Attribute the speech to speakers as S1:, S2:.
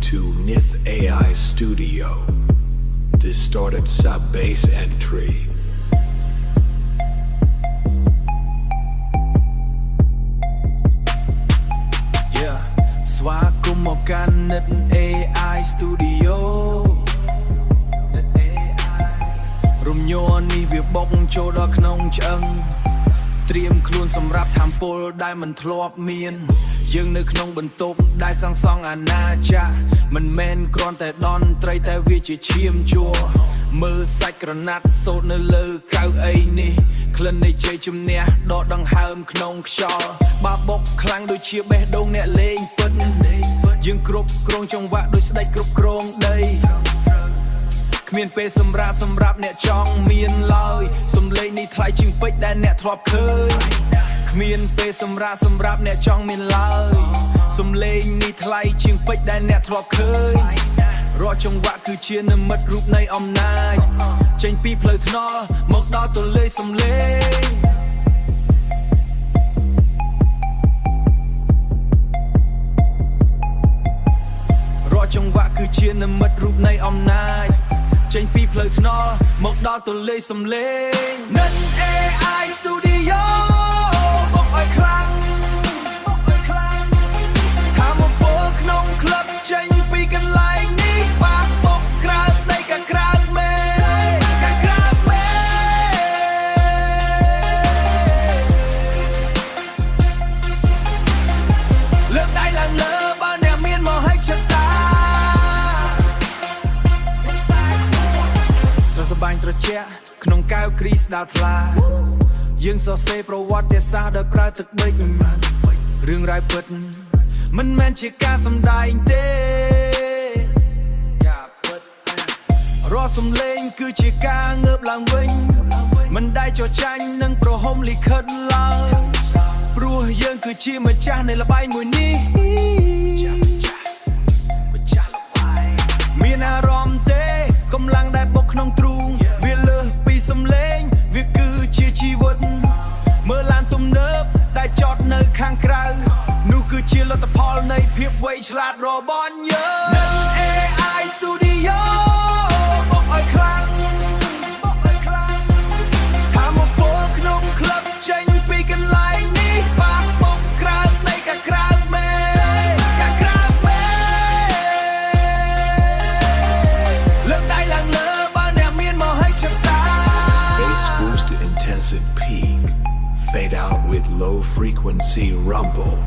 S1: to Nith AI Studio. This started sub-bass entry.
S2: Yeah, ស្វាគមន៍មកកាន់ Nith AI Studio Nith AI រំញ័រនេះវាបុកចូលដល់ក្នុងឆ្អឹងត្រៀមខ្លួនសម្រាប់ថាមពលដែលមិនធ្លាប់មានយើងនៅក្នុងបន្ទប់ដែលសាងសង់អាណាចក្រមិនមែនគ្រាន់តែតន្ត្រីតែវាជាឈាមជ័រមើលសាច់ក្រណាត់សូត្រនៅលើកៅអីនេះក្លិននៃជ័យជំនះដកដង្ហើមក្នុងខ្យល់បាបុកខ្លាំងដូចជាបេះដូងអ្នកលេងពិតយើងគ្រប់គ្រងចង្វាក់ដូចស្ដេចគ្រប់គ្រងដីគ្មានពេលសម្រាប់អ្នកចង់មានឡើយសំឡេងនេះថ្លៃជាងពេជ្រដែលអ្នកធ្លាប់ឃើញគ្មានពេលសម្រាប់អ្នកចង់មានឡើយសំឡេងនេះថ្លៃជាងពេជ្រដែលអ្នកធ្លាប់ឃើញរាល់ចង្វាក់គឺជានិមិត្តរូបនៃអំណាចចេញពីផ្លូវថ្នល់មកដល់ទន្លេសំឡេងរាល់ចង្វាក់គឺជានិមិត្តរូបនៃអំណាចចេញពីផ្លូវថ្នល់មកដល់ទន្លេសំឡេង Nith AI Studio បុកឲ្យខ្លាំងថាមកពលក្នុងក្លឹបចេញពីកន្លែងនេះបាក់បុកក្រើកនៃកាក្រើកមេកាក្រើកមេលើកដៃឡើងលើបើអ្នកមានមកឲ្យឆតាសបាញ់ត្រជាក់ក្នុងកែវគ្រីស្ដាល់ថ្លាយើងសរសេរប្រវត្តិសាស្ត្រដោយប្រើទឹកប៊ិចរឿងរ៉ាវពិតមិនមែនជាការសម្ដែងទេការពិតរាល់សំឡេងគឺជាការងើបឡើងវិញមិនដែលចោះចាញ់នឹងប្រហុំលិខិតឡើយព្រោះយើងគឺជាម្ចាស់នៃល្បែងមួយនេះមានអារម្មណ៍ទេកម្លាំងដែលបុកក្នុងទ្រូងវាលើសពីសំឡេងវាគឺជាជីវិតមើលឡានទំនើបដែលចតនៅខាងក្រៅនោះគឺជាលទ្ធផលនៃភាពវៃឆ្លាតរបស់យើង Nith AI Studio បុកឲ្យខ្លាំងថាមកពលក្នុងក្លឹបចេញពីកន្លែងនេះបាក់បុកក្រើកនៃកាក្រើកមេកាក្រើកមេលើកដៃឡើងលើបើអ្នកមានមកឲ្យឆតា
S1: Bass boost to intensive peak. Fade out with low frequency rumble.